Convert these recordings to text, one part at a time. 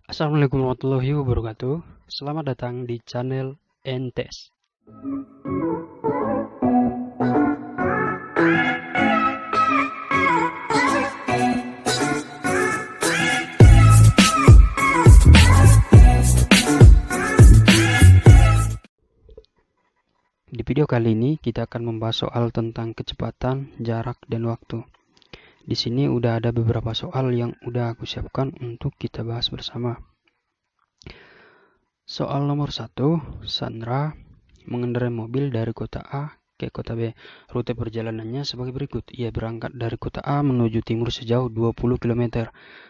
Assalamualaikum warahmatullahi wabarakatuh. Selamat datang di channel Entes. Di video kali ini kita akan membahas soal tentang kecepatan, jarak, dan waktu. Di sini udah ada beberapa soal yang udah aku siapkan untuk kita bahas bersama. Soal nomor 1, Sandra mengendarai mobil dari kota A ke kota B. Rute perjalanannya sebagai berikut. Ia berangkat dari kota A menuju timur sejauh 20 km.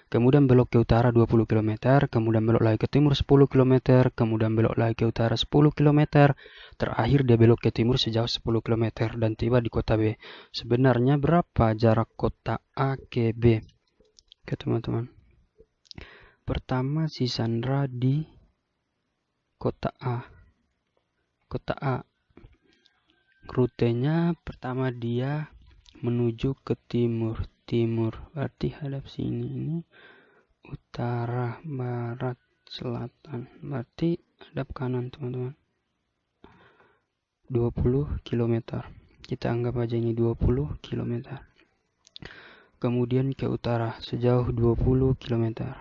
Kemudian belok ke utara 20 km. Kemudian belok lagi ke timur 10 km. Kemudian belok lagi ke utara 10 km. Terakhir dia belok ke timur sejauh 10 km dan tiba di kota B. Sebenarnya berapa jarak kota A ke B? Oke teman-teman. Pertama si Sandra di kota A. Kota A. Rutenya pertama dia menuju ke timur. Berarti hadap sini ini utara, barat, selatan. Berarti hadap kanan teman-teman. 20 km. Kita anggap aja ini 20 km. Kemudian ke utara sejauh 20 km.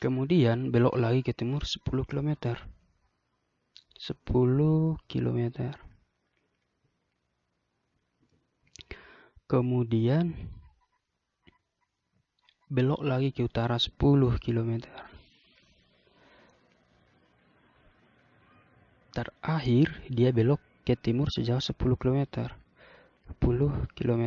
Kemudian belok lagi ke timur 10 km. 10 km. Kemudian belok lagi ke utara 10 km. Terakhir dia belok ke timur sejauh 10 km. 10 km.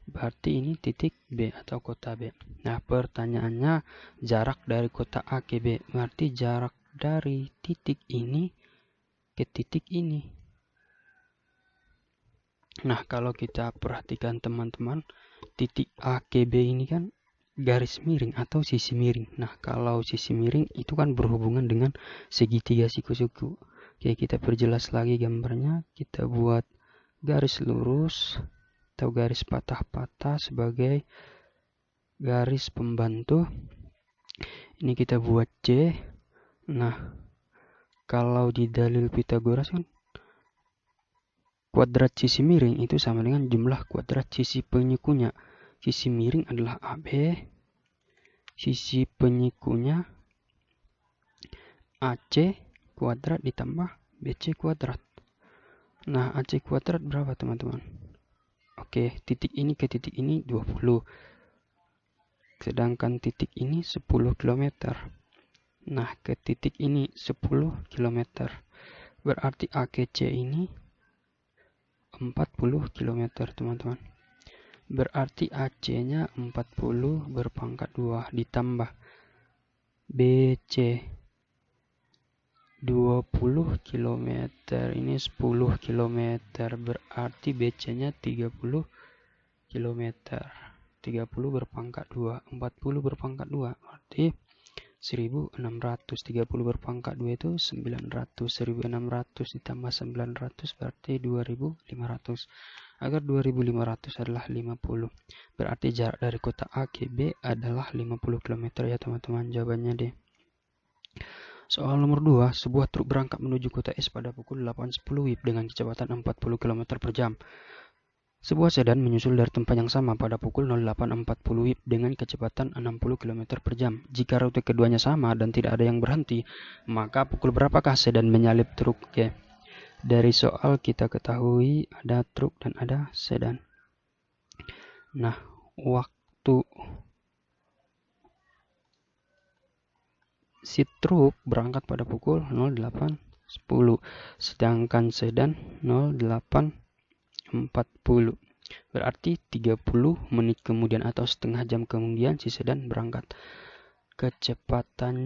Berarti ini titik B atau kota B. Nah, pertanyaannya jarak dari kota A ke B. Berarti jarak dari titik ini ke titik ini. Nah, kalau kita perhatikan teman-teman, titik A ke B ini kan garis miring atau sisi miring. Nah, kalau sisi miring itu kan berhubungan dengan segitiga siku-siku. Oke, kita perjelas lagi gambarnya. Kita buat garis lurus atau garis patah-patah sebagai garis pembantu. Ini kita buat C. Nah, kalau di dalil Pythagoras kan kuadrat sisi miring itu sama dengan jumlah kuadrat sisi penyikunya. Sisi miring adalah AB, sisi penyikunya AC kuadrat ditambah BC kuadrat. Nah, AC kuadrat berapa teman-teman? Oke, titik ini ke titik ini 20. Sedangkan titik ini 10 km. Nah, ke titik ini 10 km. Berarti A ke C ini 40 km, teman-teman. Berarti AC-nya 40 berpangkat 2 ditambah BC 20 km. Ini 10 km. Berarti BC-nya 30 km. 30 berpangkat 2. 40 berpangkat 2. Berarti 1600. 30 berpangkat 2 itu 900. 1600 ditambah 900 berarti 2500. Agar 2500 adalah 50. Berarti jarak dari kota A ke B adalah 50 km ya teman-teman. Jawabannya D. Soal nomor 2, sebuah truk berangkat menuju kota S pada pukul 8.10 WIB dengan kecepatan 40 km per jam. Sebuah sedan menyusul dari tempat yang sama pada pukul 08.40 WIB dengan kecepatan 60 km per jam. Jika rute keduanya sama dan tidak ada yang berhenti, maka pukul berapakah sedan menyalip truk? Oke. Dari soal kita ketahui ada truk dan ada sedan. Nah, waktu si truk berangkat pada pukul 08.10, sedangkan sedan 08.40. Berarti 30 menit kemudian atau setengah jam kemudian si sedan berangkat. Kecepatan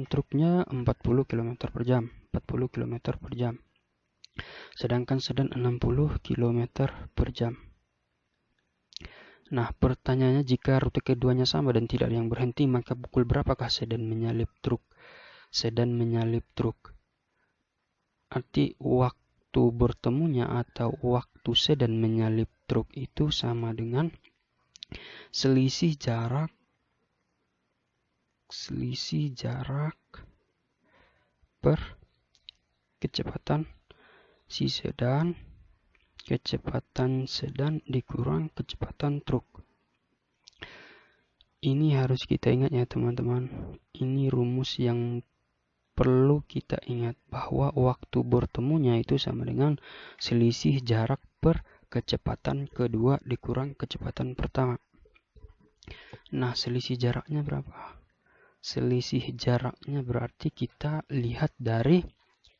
truknya 40 km per jam. 40 km per jam. Sedangkan sedan 60 km per jam. Nah, pertanyaannya jika rute keduanya sama dan tidak ada yang berhenti, maka pukul berapakah sedan menyalip truk? Sedan menyalip truk. Arti waktu bertemunya atau waktu sedan menyalip truk itu sama dengan selisih jarak per kecepatan sedan dikurang kecepatan truk. Ini harus kita ingat ya teman-teman. Ini rumus yang perlu kita ingat, bahwa waktu bertemunya itu sama dengan selisih jarak per kecepatan kedua dikurang kecepatan pertama. Nah, selisih jaraknya berapa? Selisih jaraknya berarti kita lihat dari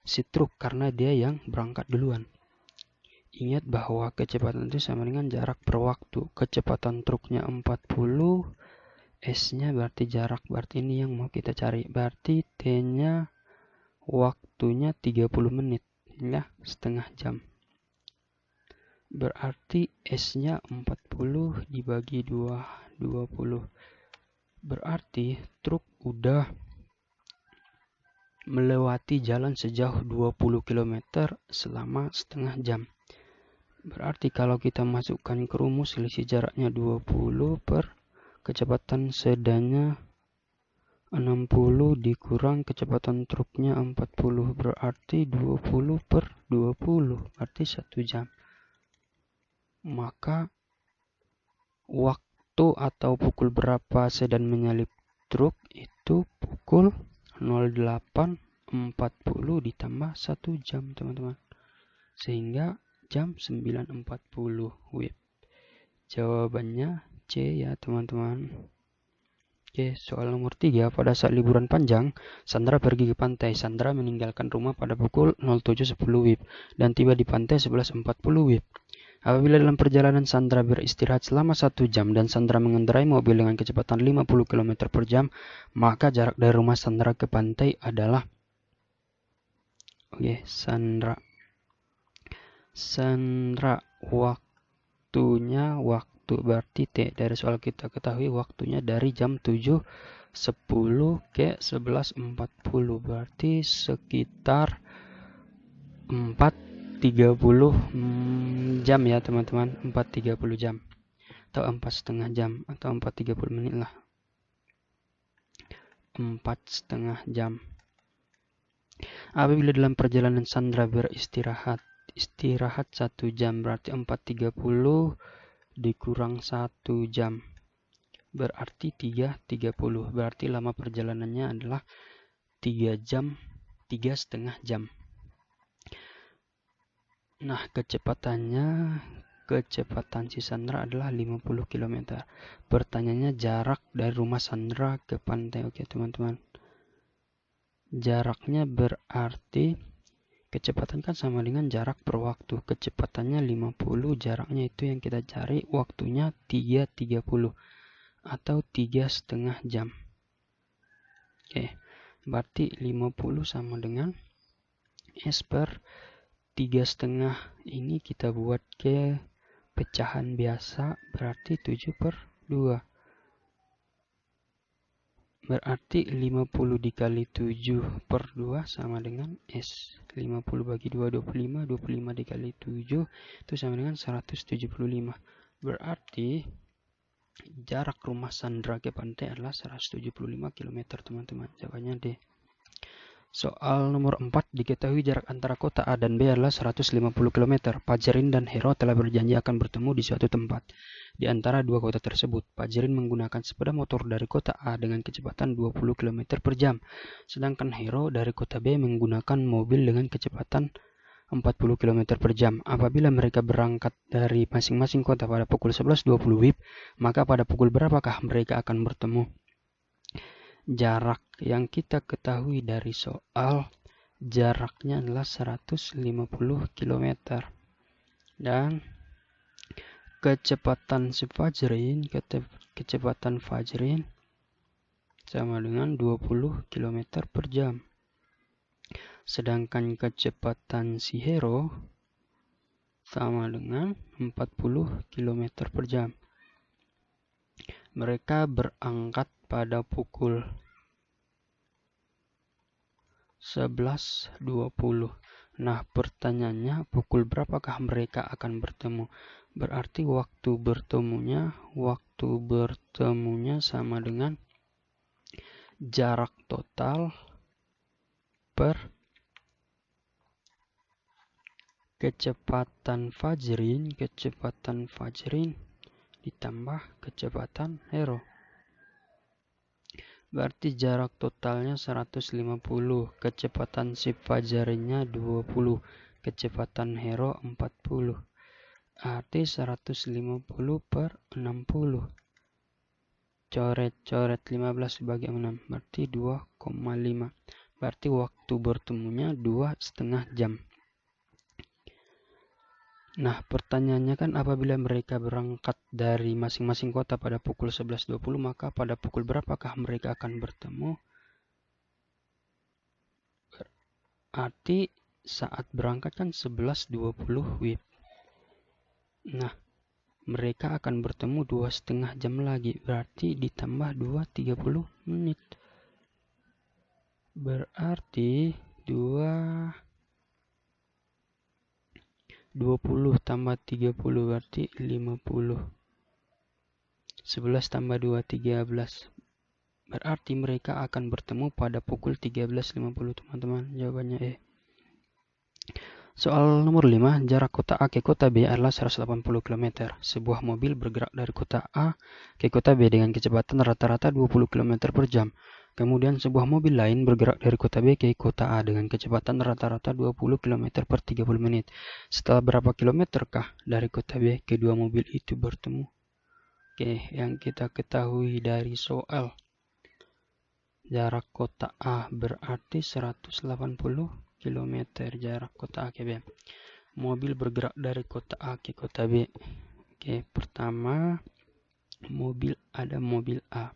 si truk karena dia yang berangkat duluan. Ingat bahwa kecepatan itu sama dengan jarak per waktu. Kecepatan truknya 40, S-nya berarti jarak, berarti ini yang mau kita cari. Berarti T-nya waktunya 30 menit, ya, setengah jam. Berarti S-nya 40 dibagi 2, 20. Berarti truk udah melewati jalan sejauh 20 km selama setengah jam. Berarti kalau kita masukkan ke rumus selisih jaraknya 20 per kecepatan sedannya 60 dikurang kecepatan truknya 40, berarti 20 per 20, berarti 1 jam. Maka waktu atau pukul berapa sedan menyalip truk itu pukul 08.40 ditambah 1 jam teman-teman. Sehingga jam 9.40 WIB. Jawabannya C ya teman-teman. Oke, soal nomor 3. Pada saat liburan panjang, Sandra pergi ke pantai. Sandra meninggalkan rumah pada pukul 07.10 WIB dan tiba di pantai 11.40 WIB. Apabila dalam perjalanan Sandra beristirahat selama 1 jam dan Sandra mengendarai mobil dengan kecepatan 50 km per jam, maka jarak dari rumah Sandra ke pantai adalah Sandra waktunya berarti T dari soal kita ketahui waktunya dari jam 7.10 ke 11.40, berarti sekitar 4.30 jam ya teman-teman, 4.30 jam atau 4,5 jam atau 4.30 menit lah, 4,5 jam. Apabila dalam perjalanan Sandra beristirahat 1 jam, berarti 4.30 dikurang 1 jam berarti 3.30, berarti lama perjalanannya adalah 3 jam, 3,5 jam. Nah, kecepatan si Sandra adalah 50 km. Pertanyaannya jarak dari rumah Sandra ke pantai. Oke teman-teman, jaraknya berarti kecepatan kan sama dengan jarak per waktu. Kecepatannya 50, jaraknya itu yang kita cari, waktunya 3.30 atau 3,5 jam. Oke, berarti 50 sama dengan S per 3,5. Ini kita buat ke pecahan biasa, berarti 7 per 2. Berarti 50 dikali 7 per 2 sama dengan S. 50 bagi 2, 25. 25 dikali 7 itu sama dengan 175. Berarti jarak rumah Sandra ke pantai adalah 175 km teman-teman. Jawabannya D. Soal nomor 4. Diketahui jarak antara kota A dan B adalah 150 km. Pajerin dan Hero telah berjanji akan bertemu di suatu tempat di antara dua kota tersebut. Pajerin menggunakan sepeda motor dari kota A dengan kecepatan 20 km per jam. Sedangkan Hero dari kota B menggunakan mobil dengan kecepatan 40 km per jam. Apabila mereka berangkat dari masing-masing kota pada pukul 11.20 WIB, maka pada pukul berapakah mereka akan bertemu? Jarak yang kita ketahui dari soal, jaraknya adalah 150 km. Dan kecepatan Fajrin sama dengan 20 km per jam. Sedangkan kecepatan si Hero sama dengan 40 km per jam. Mereka berangkat pada pukul 11.20. Nah, pertanyaannya pukul berapakah mereka akan bertemu? Berarti waktu bertemunya sama dengan jarak total per kecepatan Fajrin ditambah kecepatan Hero. Berarti jarak totalnya 150, kecepatan si Fajrinnya 20, kecepatan Hero 40. Arti 150 per 60. Coret 15 dibagi 6, berarti 2,5. Berarti waktu bertemunya 2,5 jam. Nah, pertanyaannya kan apabila mereka berangkat dari masing-masing kota pada pukul 11.20, maka pada pukul berapakah mereka akan bertemu? Berarti saat berangkat kan 11.20 WIB. Nah, mereka akan bertemu 2,5 jam lagi, berarti ditambah 2,30 menit. Berarti 20 tambah 30 berarti 50. 11 tambah 2, 13. Berarti mereka akan bertemu pada pukul 13.50, teman-teman. Jawabannya E. Soal nomor 5, jarak kota A ke kota B adalah 180 km. Sebuah mobil bergerak dari kota A ke kota B dengan kecepatan rata-rata 20 km per jam. Kemudian sebuah mobil lain bergerak dari kota B ke kota A dengan kecepatan rata-rata 20 km per 30 menit. Setelah berapa kilometerkah dari kota B kedua mobil itu bertemu? Oke, yang kita ketahui dari soal, jarak kota A berarti 180 km jarak kota A ke B. Mobil bergerak dari kota A ke kota B. Oke, pertama ada mobil A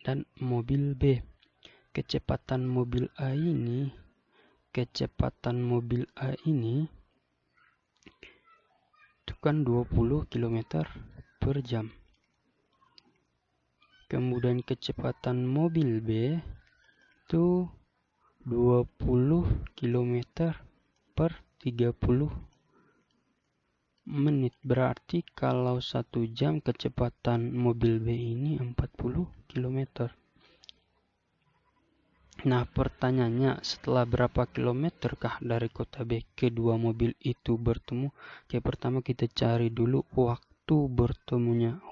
dan mobil B. Kecepatan mobil A ini itu kan 20 km per jam. Kemudian kecepatan mobil B itu 20 km per 30 menit. Berarti kalau 1 jam kecepatan mobil B ini 40 km. Nah, pertanyaannya setelah berapa kilometerkah dari kota B kedua mobil itu bertemu? Oke, pertama kita cari dulu waktu bertemunya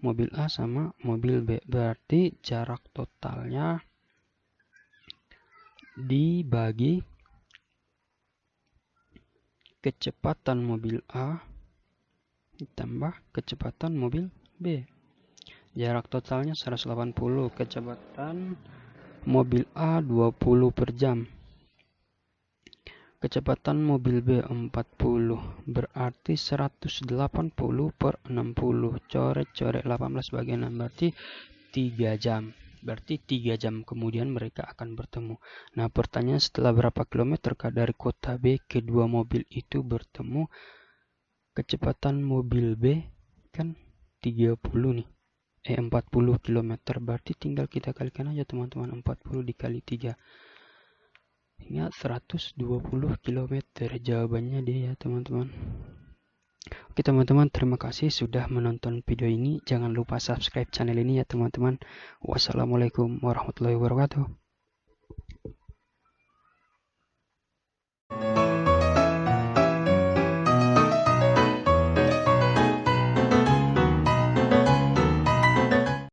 mobil A sama mobil B. Berarti jarak totalnya dibagi kecepatan mobil A ditambah kecepatan mobil B. Jarak totalnya 180, kecepatan mobil A 20 per jam. Kecepatan mobil B 40, berarti 180 per 60. Coret 18 bagi 6, berarti 3 jam. Berarti 3 jam kemudian mereka akan bertemu. Nah, pertanyaan setelah berapa kilometerkah dari kota B kedua mobil itu bertemu? Kecepatan mobil B kan 30 nih. 40 km, berarti tinggal kita kalikan aja teman-teman, 40 dikali 3. Ingat 120 km, jawabannya D ya teman-teman. Oke teman-teman, terima kasih sudah menonton video ini. Jangan lupa subscribe channel ini ya teman-teman. Wassalamualaikum warahmatullahi wabarakatuh.